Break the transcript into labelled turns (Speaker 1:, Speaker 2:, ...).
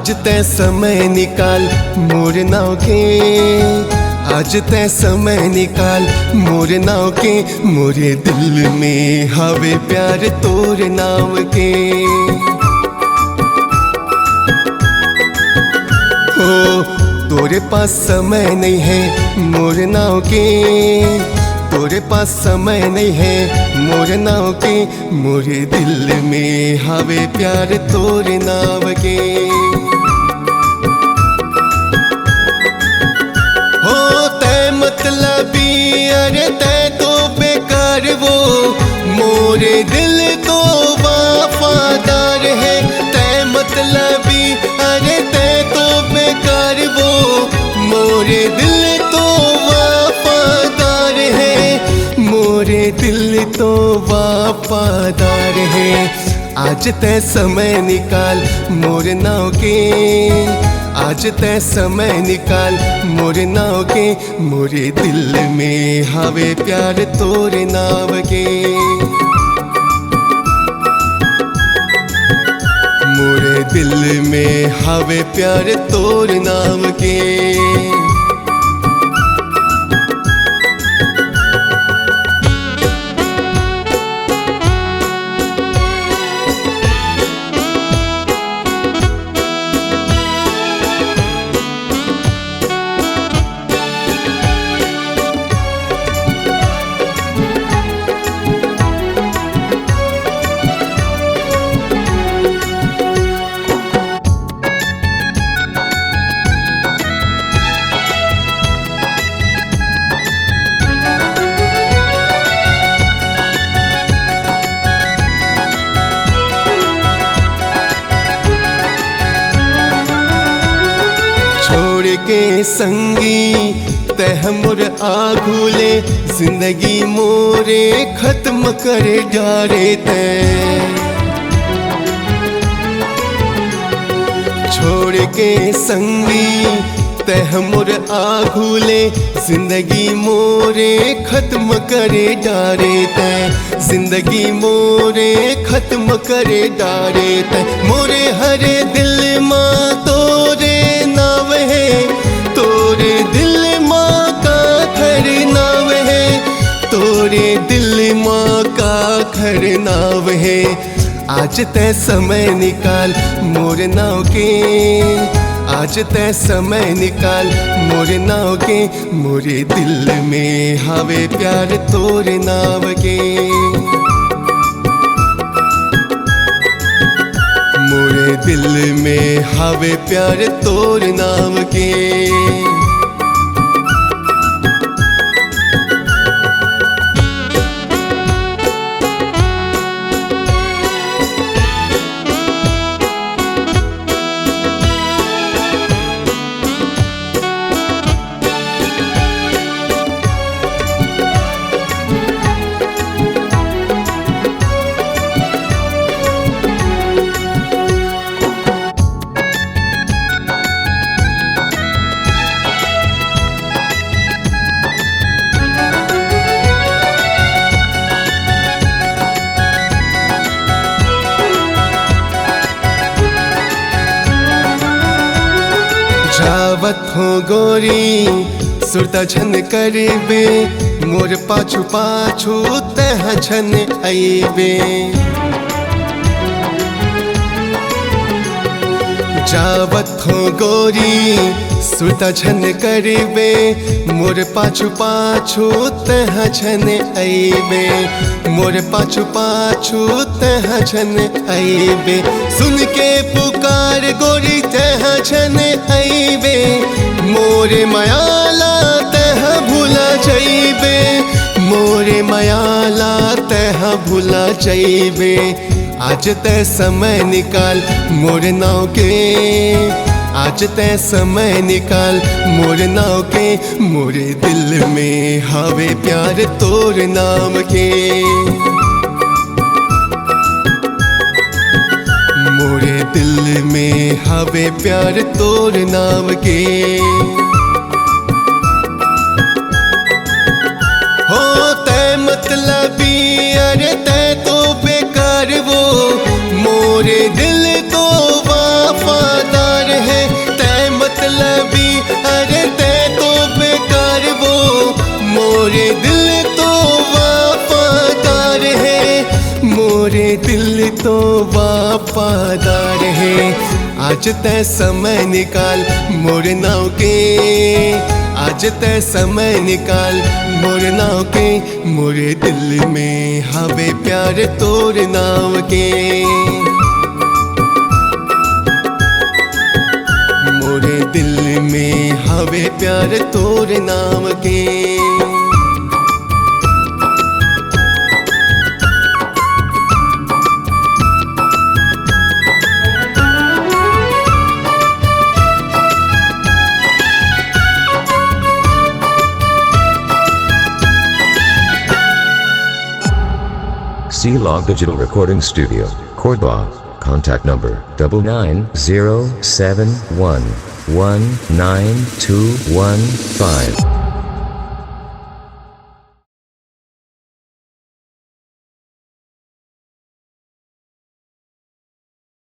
Speaker 1: आज तय समय निकाल मोर नाव के, आज तय समय निकाल मोर नाव के, मोरे दिल में हवे प्यार तोर नाव के। हो तोरे पास समय नहीं है मोर नाव के, तोरे पास समय नहीं है मोर नाव के, मोरे दिल में हवे प्यार तोर नाव के। हो तय मतलबी अरे तय तो बेकार वो, मोरे दिल तो वफादार है। तय मतलबी अरे तय तो बेकार वो, मोरे दिल तो वफादार है, मोरे दिल तो वफादार है। आज तय समय निकाल मोर नाव के, आज तय समय निकाल मोर नाव के, मोरे दिल में हवे प्यार तोर नाव के। मोरे दिल में हवे प्यार तोर नाव के। छोड़ के संगी तह मोर आघुले, जिंदगी मोरे खत्म करे डारे तय। छोड़ के संगी तह मोर आघुले, जिंदगी मोरे खत्म करे डारे तय। जिंदगी मोरे खत्म करे डारे तय। मोरे हरे दिल माँ तोरे नाव है, तोरे दिल माँ का घर नाव है, तोरे दिल माँ का घर नाव है। आज तय समय निकाल मोर नाव के, आज तय समय निकाल मोर नाव के, मोरे दिल में हवे प्यार तोर नाव के। मोरे दिल में हवे प्यार तोर नाव के। जावत हो गोरी सुरता झन करबे, मोर पाछू पाछू तह झन आईबे। जावत हो गोरी सुरता झन करबे, मोर पाछू पाछू तह झन आईबे। मोर पाछू पाछू तह झन आईबे। सुन के पुकार गोरी तह झन आईबे, मोरे मायाला तह भूला जाइबे, मोरे मायाला तह भूला जाइबे। आज तय समय निकाल मोर नाव के, आज तय समय निकाल मोर नाव के, मोरे दिल में हवे प्यार तोर नाम के। मोरे दिल में हवे प्यार तोर नाम के। हो तय मतलबी अरे तय तो बेकार वो, मोरे दिल तो वफादार भी, अरे ते तो बेकार वो, मोरे दिल तो वफादार है, मोरे दिल तो वफादार है। आज तय समय निकाल मोरे नाव के, आज तय समय निकाल मोरे नाव के, मोरे दिल में हवे प्यार तोर नाव के, मोरे दिल में हवे प्यार तोर नाम के।
Speaker 2: C-Log Digital Recording Studio, Cordoba. Contact number 9907119215.